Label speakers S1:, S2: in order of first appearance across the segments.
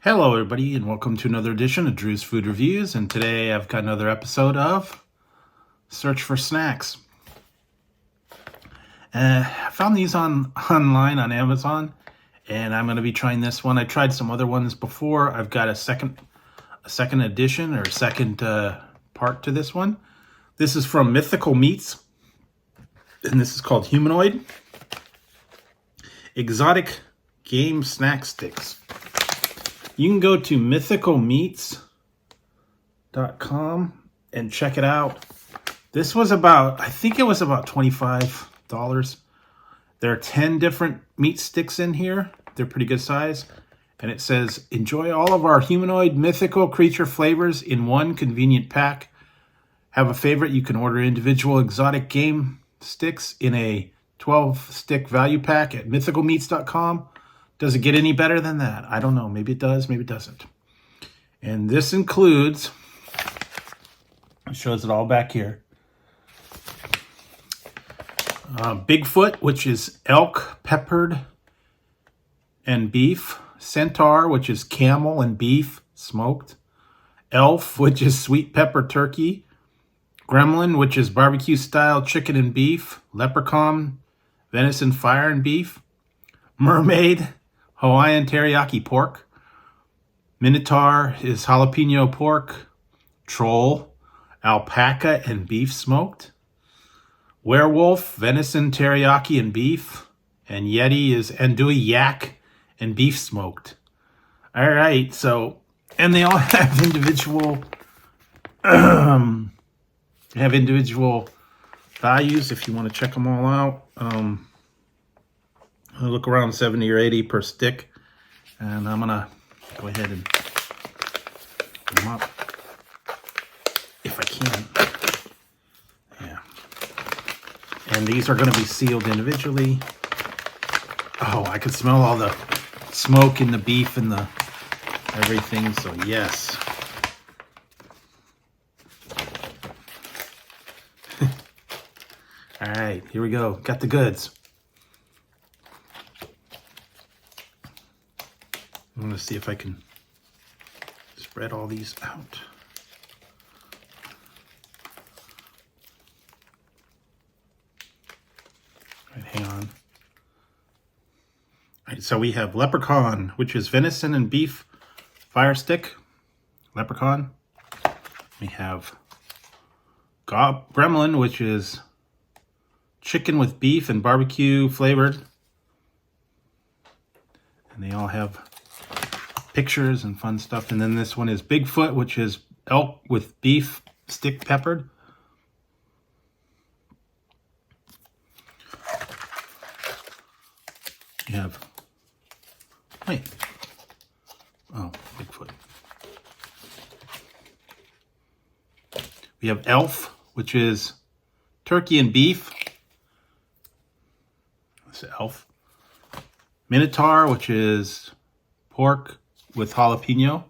S1: Hello everybody and welcome to another edition of Drew's Food Reviews, and today I've got another episode of Search for Snacks. I found these online on Amazon, and I'm going to be trying this one. I tried some other ones before. I've got a second edition or second part to this one. This is from Mythical Meats, and this is called Humanoid Exotic Game Snack Sticks. You can go to mythicalmeats.com and check it out. This was I think it was about $25. There are 10 different meat sticks in here. They're pretty good size. And it says, enjoy all of our humanoid mythical creature flavors in one convenient pack. Have a favorite? You can order individual exotic game sticks in a 12-stick value pack at mythicalmeats.com. Does it get any better than that? I don't know. Maybe it does, maybe it doesn't. And this includes, it shows it all back here. Bigfoot, which is elk, peppered, and beef. Centaur, which is camel and beef, smoked. Elf, which is sweet pepper turkey. Gremlin, which is barbecue style chicken and beef. Leprechaun, venison fire and beef. Mermaid, Hawaiian teriyaki pork. Minotaur is jalapeno pork. Troll, alpaca and beef smoked. Werewolf, venison teriyaki and beef. And Yeti is andouille yak and beef smoked. All right, so, and they all have individual values if you want to check them all out. I look around 70 or 80 per stick, and I'm gonna go ahead and put them up if I can. Yeah, and these are going to be sealed individually. Oh, I can smell all the smoke in the beef and the everything, so yes. All right, here we go. Got the goods. I'm going to see if I can spread all these out. All right, hang on. All right, so we have leprechaun, which is venison and beef fire stick. Leprechaun. We have gremlin, which is chicken with beef and barbecue flavored. And they all have pictures and fun stuff. And then this one is Bigfoot, which is elk with beef stick peppered. You have, Bigfoot. We have elf, which is turkey and beef. That's elf. Minotaur, which is pork with jalapeno.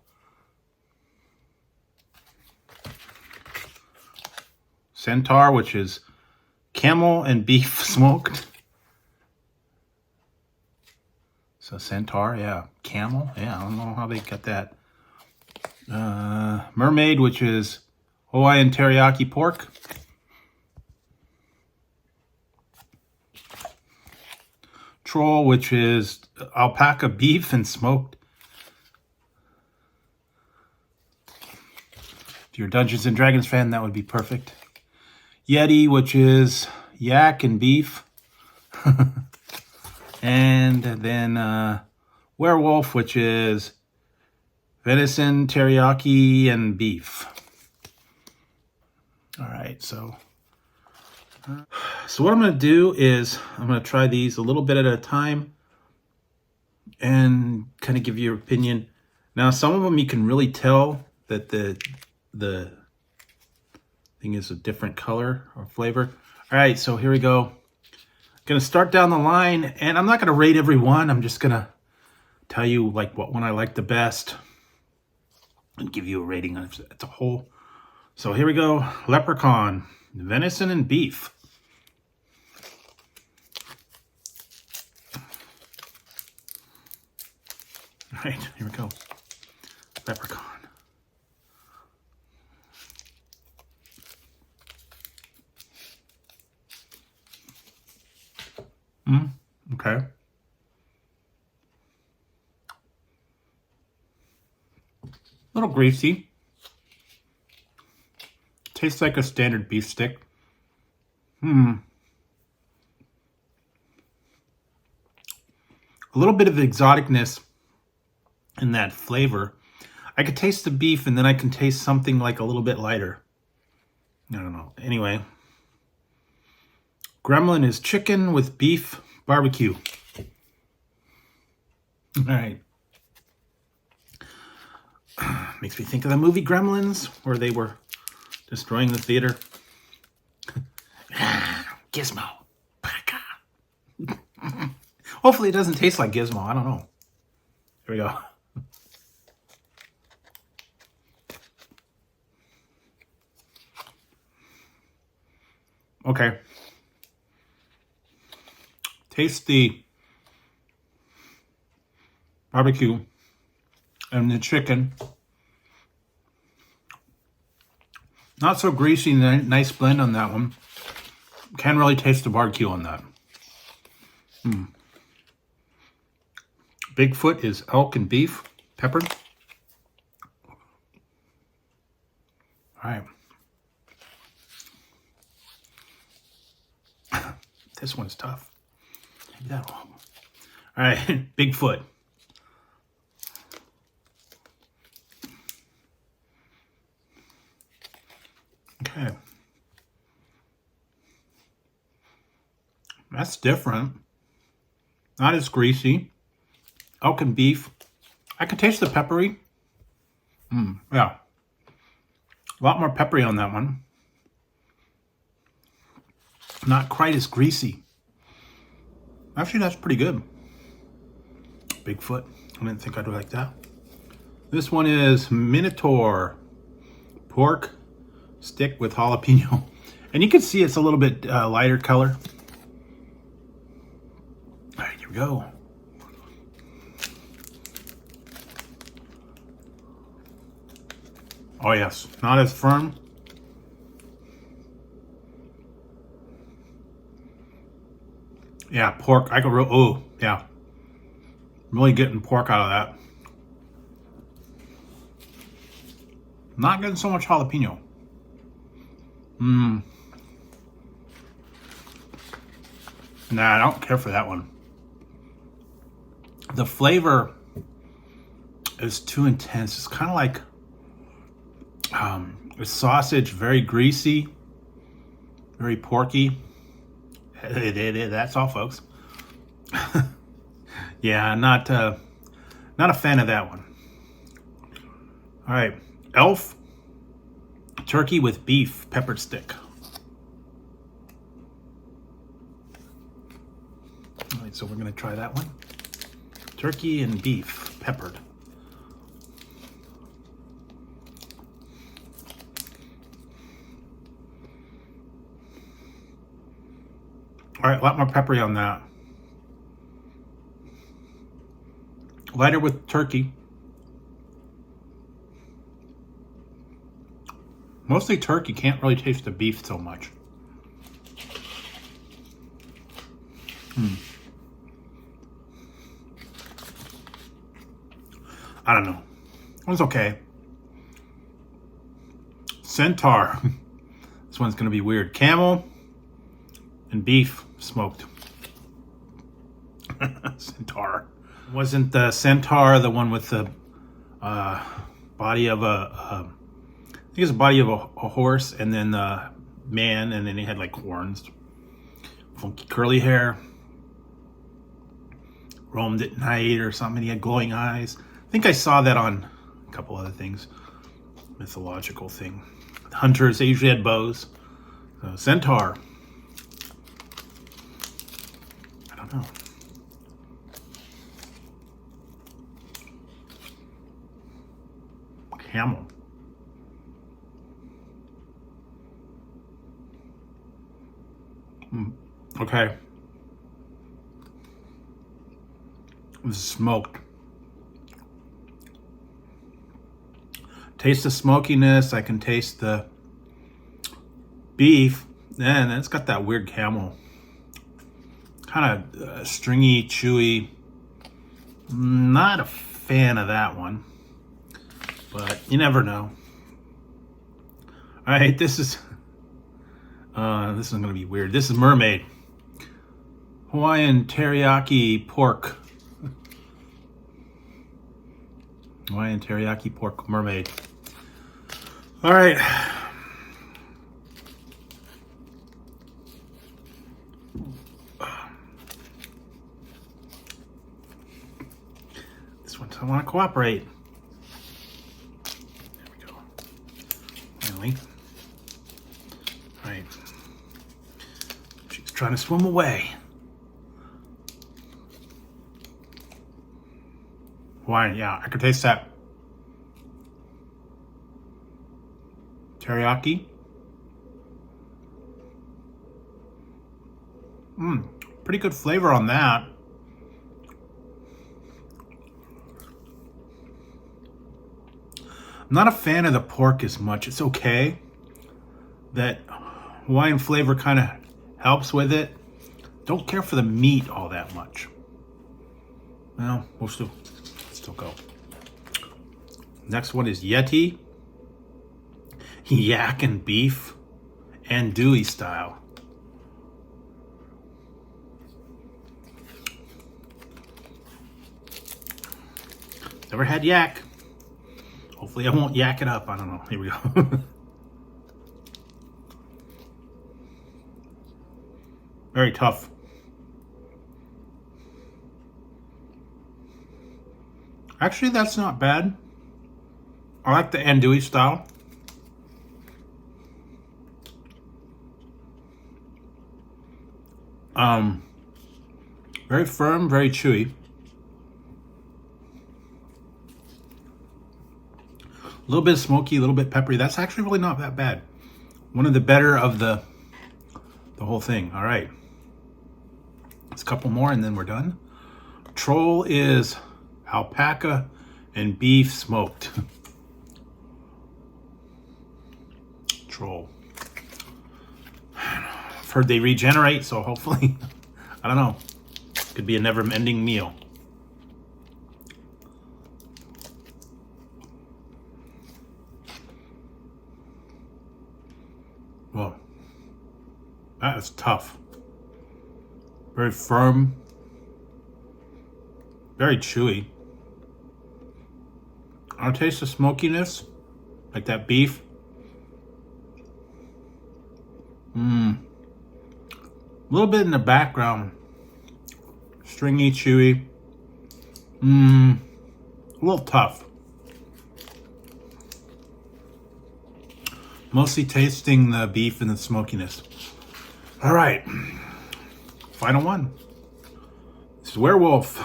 S1: Centaur, which is camel and beef smoked. So centaur, yeah. Camel, yeah, I don't know how they got that. Mermaid, which is Hawaiian teriyaki pork. Troll, which is alpaca beef and smoked. If you're a Dungeons and Dragons fan, that would be perfect. Yeti, which is yak and beef. And then werewolf, which is venison, teriyaki, and beef. All right, so what I'm going to do is I'm going to try these a little bit at a time and kind of give you your opinion. Now, some of them you can really tell that the thing is a different color or flavor. All right, so here we go. Going to start down the line, and I'm not going to rate every one. I'm just going to tell you like what one I like the best and give you a rating as a whole. So here we go. Leprechaun, venison and beef. All right, here we go. Leprechaun. Okay. A little greasy. Tastes like a standard beef stick. A little bit of exoticness in that flavor. I could taste the beef, and then I can taste something like a little bit lighter. I don't know. Anyway. Gremlin is chicken with beef barbecue. All right. Makes me think of the movie Gremlins, where they were destroying the theater. Gizmo. Hopefully it doesn't taste like Gizmo. I don't know. Here we go. Okay. Taste the barbecue and the chicken. Not so greasy, nice blend on that one. Can really taste the barbecue on that. Bigfoot is elk and beef, peppered. All right. This one's tough. Maybe that one. All right, Bigfoot. Okay. That's different. Not as greasy. Elk and beef. I can taste the peppery. Yeah. A lot more peppery on that one. Not quite as greasy. Actually, that's pretty good. Bigfoot. I didn't think I'd like that. This one is Minotaur. Pork stick with jalapeno. And you can see it's a little bit lighter color. All right, here we go. Oh yes, not as firm. Yeah, pork. I could oh yeah, really getting pork out of that. Not getting so much jalapeno. Nah, I don't care for that one. The flavor is too intense. It's kind of like the sausage, very greasy, very porky. That's all, folks. Yeah, not a fan of that one. All right, Elf turkey with beef peppered stick. All right, so we're gonna try that one. Turkey and beef peppered. All right, a lot more peppery on that. Lighter with turkey. Mostly turkey, can't really taste the beef so much. I don't know. It was okay. Centaur. This one's gonna be weird. Camel and beef smoked. Centaur. Wasn't the centaur the one with the body of I think it's the body of a horse, and then the man, and then he had like horns, funky curly hair, roamed at night or something. He had glowing eyes. I think I saw that on a couple other things, mythological thing. Hunters, they usually had bows. So, centaur. I don't know. Camel. Okay. It was smoked. taste the smokiness. I can taste the beef. And it's got that weird camel. Kind of stringy, chewy. Not a fan of that one. But you never know. All right, this is going to be weird. This is Mermaid. Hawaiian teriyaki pork. Hawaiian teriyaki pork Mermaid. All right. This one doesn't want to cooperate. There we go. Finally. All right. She's trying to swim away. Hawaiian, yeah, I can taste that. Teriyaki. Pretty good flavor on that. I'm not a fan of the pork as much. It's okay. That Hawaiian flavor kind of helps with it. Don't care for the meat all that much. Well, we'll still go. Next one is Yeti. Yak and beef. Andouille style. Never had yak. Hopefully I won't yak it up. I don't know. Here we go. Very tough. Actually, that's not bad. I like the andouille style. Very firm, very chewy. A little bit smoky, a little bit peppery. That's actually really not that bad. One of the better of the whole thing. All right. Let's a couple more and then we're done. Troll is alpaca and beef smoked. Troll. I've heard they regenerate, so hopefully, I don't know. Could be a never-ending meal. Whoa. That is tough. Very firm. Very chewy. I'll taste the smokiness, like that beef. A little bit in the background. Stringy, chewy. A little tough. Mostly tasting the beef and the smokiness. All right. Final one. This is werewolf.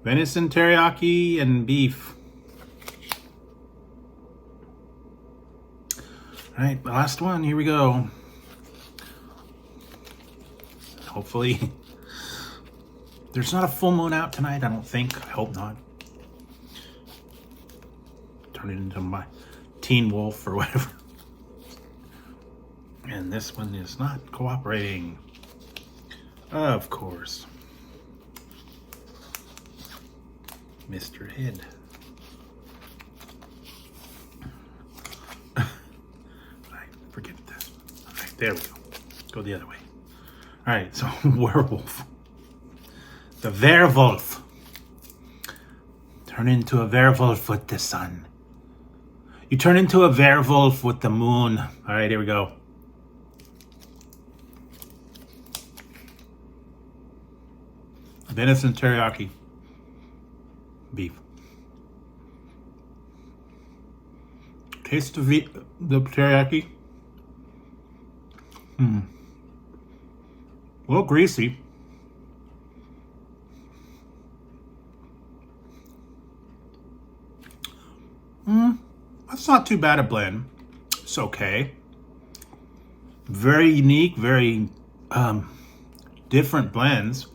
S1: Venison teriyaki and beef. All right, the last one. Here we go. Hopefully, there's not a full moon out tonight. I don't think. I hope not. Turn it into my teen wolf or whatever. And this one is not cooperating. Of course. Mr. Head. Alright, forget this. Alright, there we go. Go the other way. Alright, so werewolf. The werewolf. Turn into a werewolf with the sun. You turn into a werewolf with the moon. Alright, here we go. Venison teriyaki. Beef. Taste the teriyaki. A little greasy. That's not too bad a blend. It's okay. Very unique, very different blends.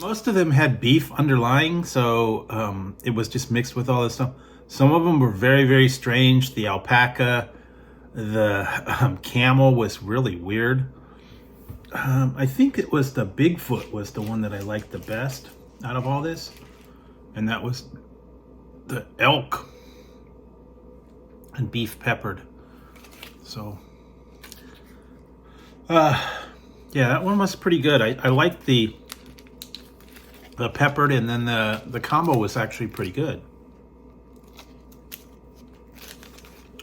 S1: Most of them had beef underlying, so it was just mixed with all this stuff. Some of them were very, very strange. The alpaca, the camel was really weird. I think it was the Bigfoot was the one that I liked the best out of all this. And that was the elk and beef peppered. So, yeah, that one was pretty good. I liked the peppered, and then the combo was actually pretty good.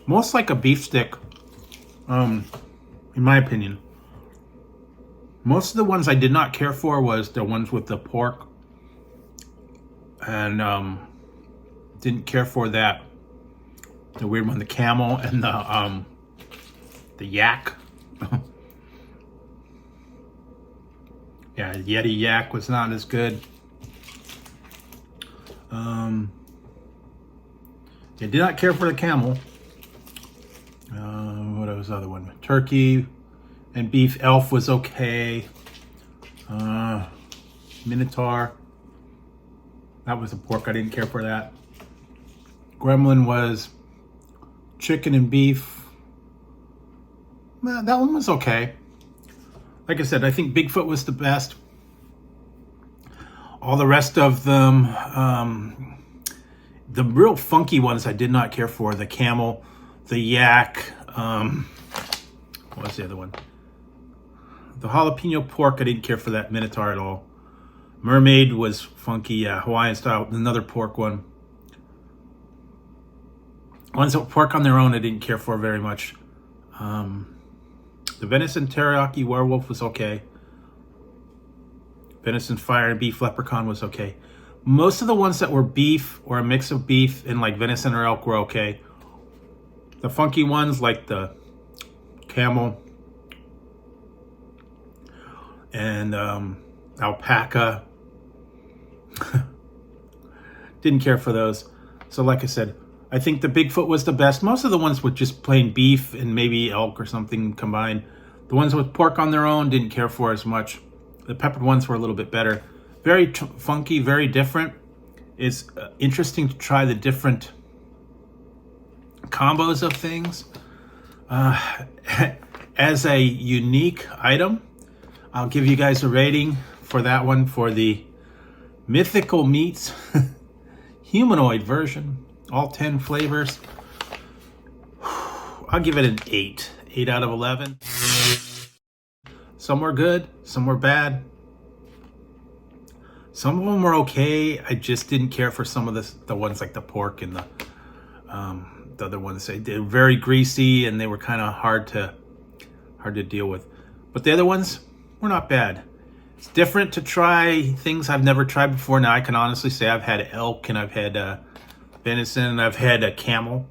S1: Most like a beef stick, in my opinion. Most of the ones I did not care for was the ones with the pork, and didn't care for that. The weird one, the camel, and the yak. Yeah, Yeti yak was not as good. I did not care for the camel. What was the other one? Turkey and beef. Elf was okay. Minotaur. That was the pork. I didn't care for that. Gremlin was chicken and beef. That one was okay. Like I said, I think Bigfoot was the best. All the rest of them, the real funky ones I did not care for. The camel, the yak, what was the other one? The jalapeno pork, I didn't care for that Minotaur at all. Mermaid was funky, yeah, Hawaiian style, another pork one. Ones that were pork on their own, I didn't care for very much. The venison teriyaki werewolf was okay. Venison fire and beef leprechaun was okay. Most of the ones that were beef or a mix of beef and like venison or elk were okay. The funky ones like the camel and alpaca, didn't care for those. So like I said, I think the Bigfoot was the best. Most of the ones with just plain beef and maybe elk or something combined. The ones with pork on their own, didn't care for as much. The peppered ones were a little bit better. Very funky, very different. It's interesting to try the different combos of things. As a unique item, I'll give you guys a rating for that one for the Mythical Meats Humanoid version. All 10 flavors. I'll give it an 8. 8 out of 11. Some were good, some were bad. Some of them were okay. I just didn't care for some of the ones like the pork and the other ones. They're very greasy and they were kind of hard to deal with. But the other ones were not bad. It's different to try things I've never tried before. Now I can honestly say I've had elk and I've had venison and I've had a camel,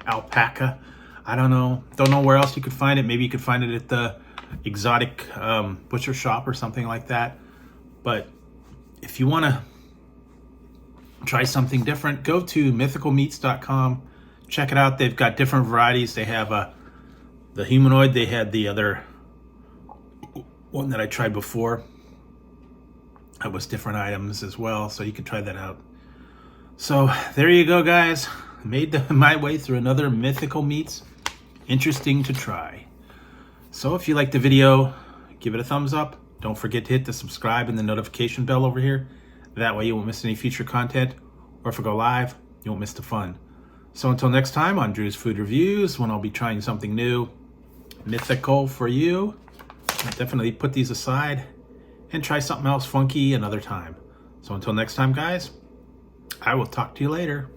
S1: alpaca. I don't know where else you could find it. Maybe you could find it at the exotic butcher shop or something like that. But if you want to try something different, go to mythicalmeats.com. Check it out. They've got different varieties. They have the humanoid. They had the other one that I tried before. That was different items as well, so you could try that out. So there you go, guys. Made my way through another Mythical Meats. Interesting to try. So if you liked the video, give it a thumbs up. Don't forget to hit the subscribe and the notification bell over here. That way you won't miss any future content. Or if I go live, you won't miss the fun. So until next time on Drew's Food Reviews, when I'll be trying something new, mythical for you, I'll definitely put these aside and try something else funky another time. So until next time, guys, I will talk to you later.